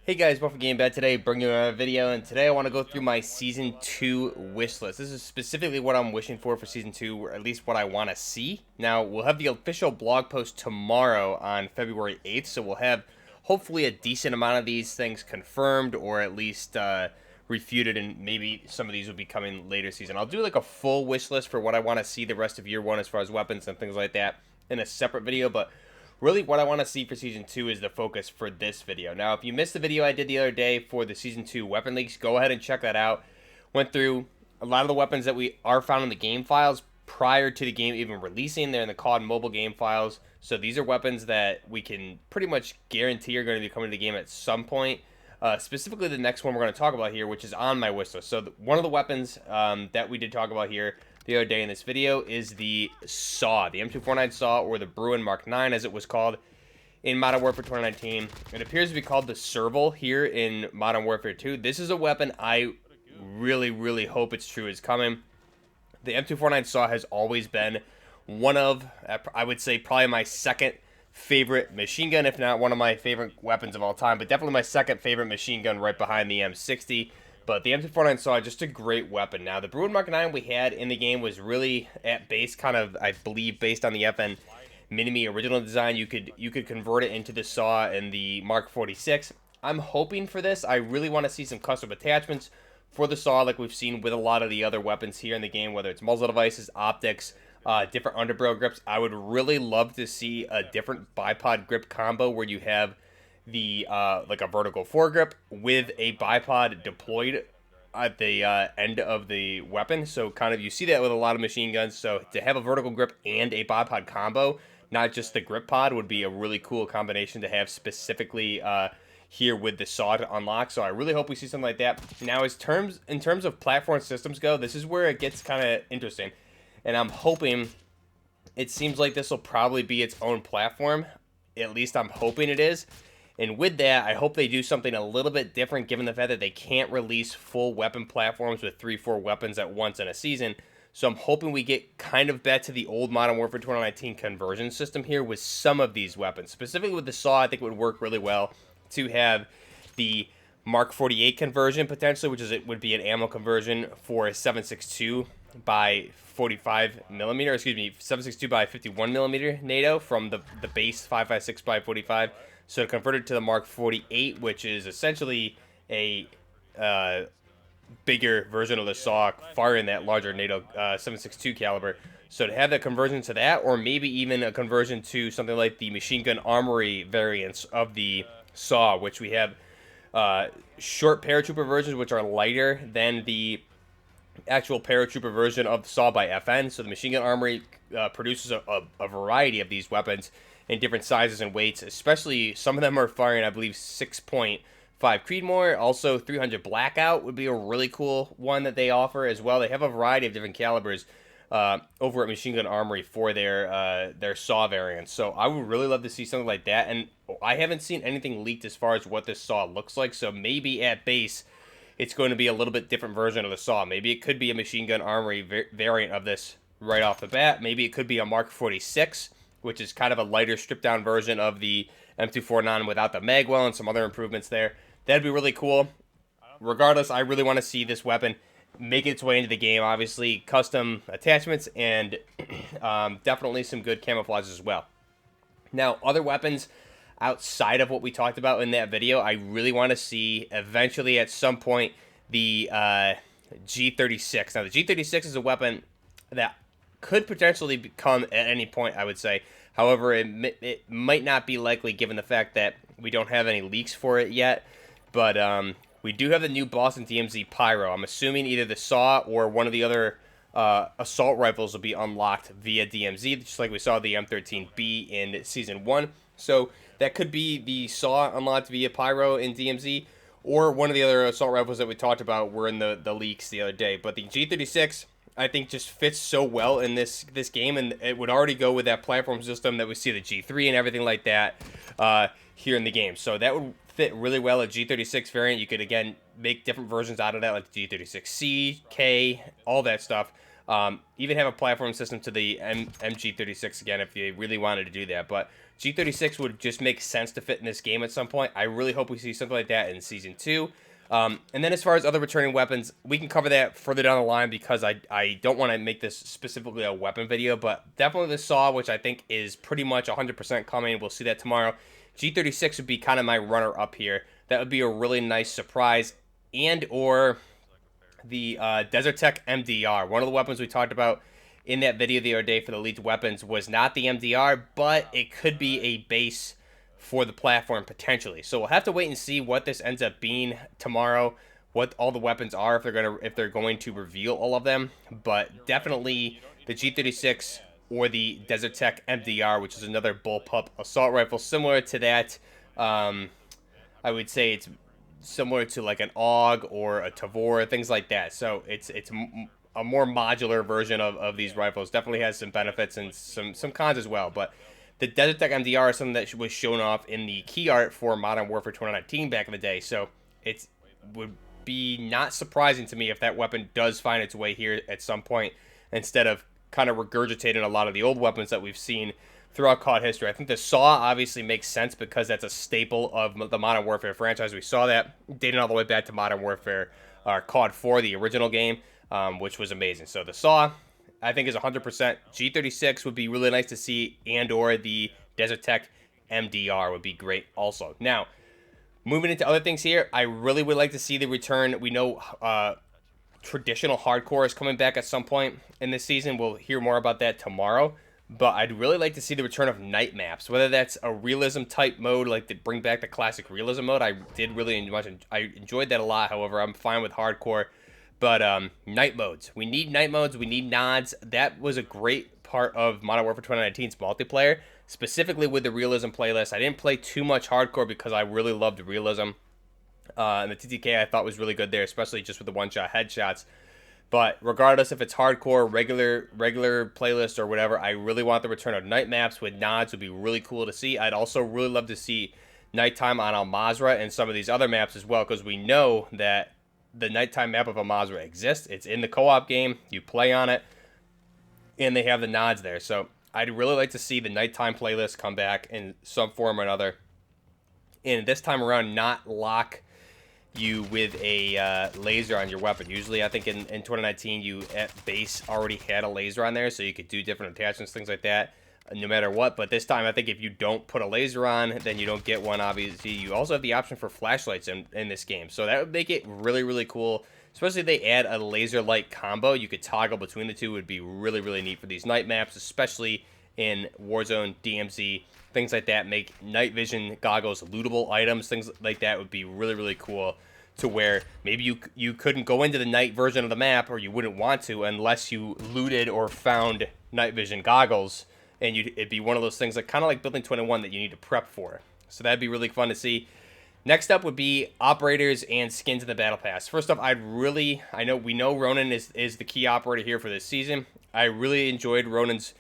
Hey guys, welcome to Game Bad today, bringing you a video, and today I want to go through my Season 2 wish list. This is specifically what I'm wishing for Season 2, or at least what I want to see. Now, we'll have the official blog post tomorrow on February 8th, so we'll have hopefully a decent amount of these things confirmed, or at least refuted, and maybe some of these will be coming later season. I'll do like a full wish list for what I want to see the rest of Year 1 as far as weapons and things like that in a separate video, but really, what I want to see for Season 2 is the focus for this video. Now, if you missed the video I did the other day for the Season 2 weapon leaks, go ahead and check that out. Went through a lot of the weapons that are found in the game files prior to the game even releasing. They're in the COD mobile game files. So these are weapons that we can pretty much guarantee are going to be coming to the game at some point. Specifically, the next one we're going to talk about here, which is on my wish list. So one of the weapons that we did talk about here the other day in this video is the SAW, the M249 SAW, or the Bruin Mark IX as it was called in Modern Warfare 2019. It appears to be called the Serval here in Modern Warfare 2. This is a weapon I really hope it's true is coming. The M249 SAW has always been one of, I would say, probably my second favorite machine gun, if not one of my favorite weapons of all time, but definitely my second favorite machine gun right behind the M60. But the M249 SAW, just a great weapon. Now, the Bruin Mark IX we had in the game was really at base, kind of, I believe, based on the FN Mini-Me original design. You could convert it into the SAW in the Mark 46. I'm hoping for this. I really want to see some custom attachments for the SAW, like we've seen with a lot of the other weapons here in the game, whether it's muzzle devices, optics, different underbarrel grips. I would really love to see a different bipod grip combo where you have the like a vertical foregrip with a bipod deployed at the end of the weapon. So kind of you see that with a lot of machine guns. So to have a vertical grip and a bipod combo, not just the grip pod, would be a really cool combination to have specifically here with the SAW to unlock. So I really hope we see something like that. Now, in terms of platform systems go, this is where it gets kind of interesting, and I'm hoping it seems like this will probably be its own platform. At least I'm hoping it is. And with that, I hope they do something a little bit different, given the fact that they can't release full weapon platforms with 3-4 weapons at once in a season. So I'm hoping we get kind of back to the old Modern Warfare 2019 conversion system here with some of these weapons. Specifically with the SAW, I think it would work really well to have the Mark 48 conversion potentially, which would be an ammo conversion for a 7.62 by 45 millimeter, 7.62 by 51 millimeter NATO from the base 5.56 by 45. So to convert it to the Mark 48, which is essentially a bigger version of the SAW, firing that larger NATO 7.62 caliber. So to have that conversion to that, or maybe even a conversion to something like the machine gun armory variants of the SAW, which we have short paratrooper versions, which are lighter than the actual paratrooper version of the SAW by FN. So the machine gun armory produces a variety of these weapons in different sizes and weights, especially some of them are firing, I believe, 6.5 Creedmoor. Also, 300 Blackout would be a really cool one that they offer as well. They have a variety of different calibers over at Machine Gun Armory for their SAW variants. So I would really love to see something like that. And I haven't seen anything leaked as far as what this SAW looks like. So maybe at base, it's going to be a little bit different version of the SAW. Maybe it could be a Machine Gun Armory variant of this right off the bat. Maybe it could be a Mark 46, which is kind of a lighter stripped-down version of the M249 without the magwell and some other improvements there. That'd be really cool. Regardless, I really want to see this weapon make its way into the game. Obviously, custom attachments and definitely some good camouflage as well. Now, other weapons outside of what we talked about in that video, I really want to see eventually at some point the G36. Now, the G36 is a weapon that could potentially come at any point, I would say. However, it might not be likely given the fact that we don't have any leaks for it yet. But we do have the new Boston DMZ Pyro. I'm assuming either the SAW or one of the other assault rifles will be unlocked via DMZ, just like we saw the M13B in Season 1. So that could be the SAW unlocked via Pyro in DMZ, or one of the other assault rifles that we talked about were in the leaks the other day. But the G36, I think, just fits so well in this game, and it would already go with that platform system that we see the G3 and everything like that here in the game. So that would fit really well a G36 variant. You could, again, make different versions out of that, like G36C, K, all that stuff. Even have a platform system to the MG36 again if you really wanted to do that. But G36 would just make sense to fit in this game at some point. I really hope we see something like that in Season 2. And then as far as other returning weapons, we can cover that further down the line because I don't want to make this specifically a weapon video, but definitely the SAW, which I think is pretty much 100% coming. We'll see that tomorrow. G36 would be kind of my runner-up here. That would be a really nice surprise. And or the Desert Tech MDR. One of the weapons we talked about in that video the other day for the elite weapons was not the MDR, but it could be a base for the platform potentially. So we'll have to wait and see what this ends up being tomorrow, what all the weapons are, if they're going to reveal all of them. But definitely the G36 or the Desert Tech MDR, which is another bullpup assault rifle similar to that. I would say it's similar to like an AUG or a Tavor, things like that. So it's a more modular version of these rifles. Definitely has some benefits and some cons as well. But the Desert Tech MDR is something that was shown off in the key art for Modern Warfare 2019 back in the day. So it would be not surprising to me if that weapon does find its way here at some point instead of kind of regurgitating a lot of the old weapons that we've seen throughout COD history. I think the SAW obviously makes sense because that's a staple of the Modern Warfare franchise. We saw that dating all the way back to Modern Warfare COD 4, the original game, which was amazing. So the SAW, I think, is 100%. G36 would be really nice to see, and or the Desert Tech MDR would be great also. Now, moving into other things here, I really would like to see the return. We know traditional hardcore is coming back at some point in this season. We'll hear more about that tomorrow. But I'd really like to see the return of night maps, whether that's a realism type mode, like to bring back the classic realism mode. I did really enjoyed that a lot. However, I'm fine with hardcore. But night modes. We need night modes. We need nods. That was a great part of Modern Warfare 2019's multiplayer, specifically with the realism playlist. I didn't play too much hardcore because I really loved realism. And the TTK I thought was really good there, especially just with the one-shot headshots. But regardless if it's hardcore, regular playlist, or whatever, I really want the return of night maps with nods. Would be really cool to see. I'd also really love to see nighttime on Al Mazrah and some of these other maps as well, because we know that the nighttime map of Al Mazrah exists. It's in the co-op game. You play on it, and they have the nods there. So I'd really like to see the nighttime playlist come back in some form or another. And this time around, not lock you with a laser on your weapon. Usually, I think in 2019, you at base already had a laser on there, so you could do different attachments, things like that, no matter what. But this time, I think if you don't put a laser on, then you don't get one, obviously. You also have the option for flashlights in this game, so that would make it really, really cool. Especially if they add a laser light combo, you could toggle between the two. It would be really, really neat for these night maps, especially in Warzone, DMZ, things like that. Make night vision goggles lootable items, things like that would be really, really cool, to where maybe you couldn't go into the night version of the map, or you wouldn't want to unless you looted or found night vision goggles, and it'd be one of those things like kind of like Building 21 that you need to prep for. So that'd be really fun to see. Next up would be operators and skins in the Battle Pass. First off, we know Ronin is the key operator here for this season. I really enjoyed Ronin's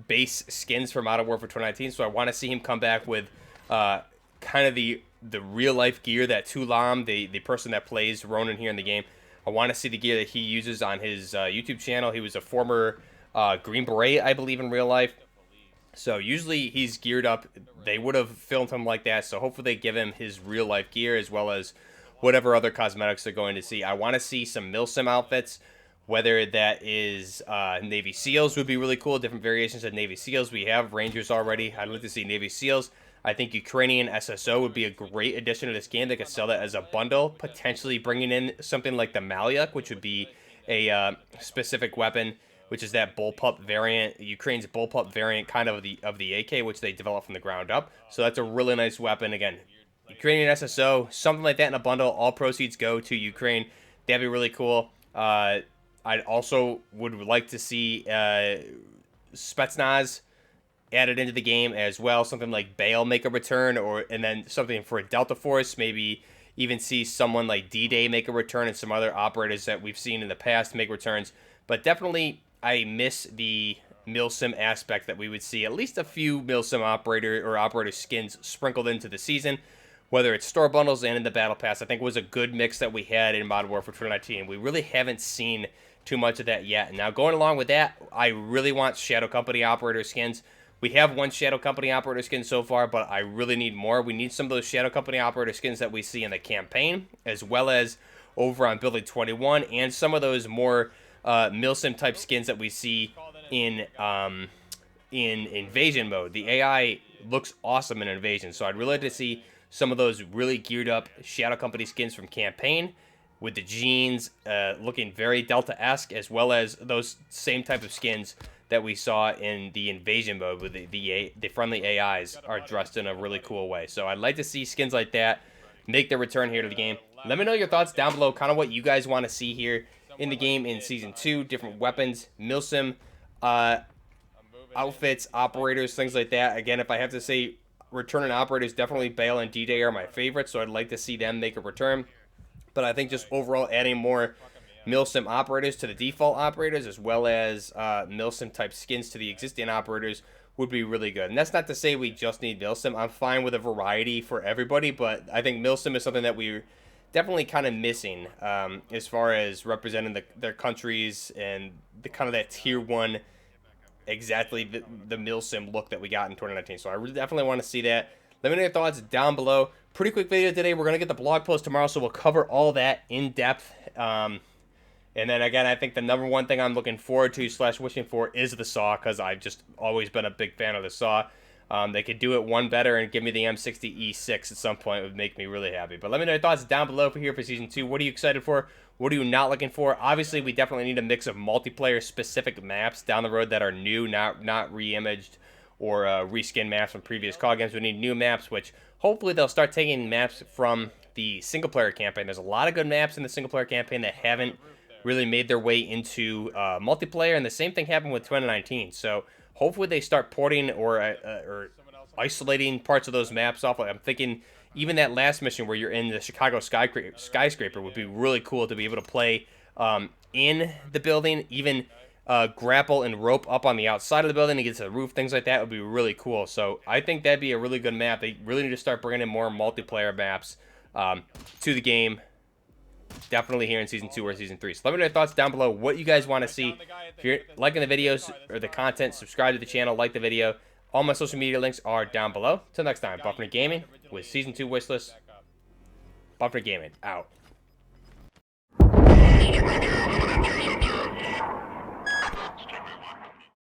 base skins for Modern Warfare 2019, so I want to see him come back with kind of the real life gear that Tulam, the person that plays Ronin here in the game, I want to see the gear that he uses on his YouTube channel. He was a former Green Beret, I believe, in real life. So usually he's geared up. They would have filmed him like that, so hopefully they give him his real life gear as well as whatever other cosmetics they're going to see. I want to see some MilSim outfits, whether that is Navy SEALs would be really cool, different variations of Navy SEALs. We have Rangers already. I'd like to see Navy SEALs. I think Ukrainian SSO would be a great addition to this game. They could sell that as a bundle, potentially bringing in something like the Malyuk, which would be a specific weapon, which is that bullpup variant, Ukraine's bullpup variant kind of the AK, which they developed from the ground up. So that's a really nice weapon. Again, Ukrainian SSO, something like that in a bundle. All proceeds go to Ukraine. That'd be really cool. I also would like to see Spetsnaz added into the game as well. Something like Bale make a return, and then something for Delta Force. Maybe even see someone like D-Day make a return, and some other operators that we've seen in the past make returns. But definitely, I miss the MilSim aspect, that we would see at least a few MilSim operator skins sprinkled into the season, whether it's store bundles and in the Battle Pass. I think it was a good mix that we had in Modern Warfare 2019. We really haven't seen too much of that yet. Now, going along with that, I really want Shadow Company Operator skins. We have one Shadow Company Operator skin so far, but I really need more. We need some of those Shadow Company Operator skins that we see in the campaign, as well as over on Building 21, and some of those more milsim type skins that we see in Invasion mode. The AI looks awesome in Invasion, so I'd really like to see some of those really geared up Shadow Company skins from campaign, with the jeans looking very Delta-esque, as well as those same type of skins that we saw in the Invasion mode, with the friendly AIs are dressed in a really cool way. So I'd like to see skins like that make their return here to the game. Let me know your thoughts down below, kind of what you guys want to see here in the game in Season 2, different weapons, milsim, outfits, operators, things like that. Again, if I have to say returning operators, definitely Bale and D-Day are my favorites, so I'd like to see them make a return. But I think just overall adding more milsim operators to the default operators, as well as milsim type skins to the existing operators, would be really good. And that's not to say we just need milsim. I'm fine with a variety for everybody, but I think milsim is something that we're definitely kind of missing as far as representing their countries and the kind of that tier 1, exactly the milsim look that we got in 2019. So I really definitely want to see that. Let me know your thoughts down below. Pretty quick video today. We're going to get the blog post tomorrow, so we'll cover all that in depth. And then again, I think the number one thing I'm looking forward to / wishing for is the saw, because I've just always been a big fan of the saw. They could do it one better and give me the M60E6 at some point. It would make me really happy. But let me know your thoughts down below for here for Season 2. What are you excited for? What are you not looking for? Obviously, we definitely need a mix of multiplayer-specific maps down the road that are new, not re-imaged or reskin maps from previous COD games. We need new maps, which hopefully they'll start taking maps from the single-player campaign. There's a lot of good maps in the single-player campaign that haven't really made their way into multiplayer, and the same thing happened with 2019. So hopefully they start porting or isolating parts of those maps off. Like, I'm thinking even that last mission where you're in the Chicago skyscraper would be really cool to be able to play in the building, even grapple and rope up on the outside of the building to get to the roof. Things like that would be really cool. So I think that'd be a really good map. They really need to start bringing in more multiplayer maps to the game. Definitely here in Season 2 or Season 3. So let me know your thoughts down below, what you guys want to see. If you're liking the videos or the content, subscribe to the channel, like the video. All my social media links are down below. Till next time, Buffner Gaming with Season 2 Wishlist. Buffner Gaming, out.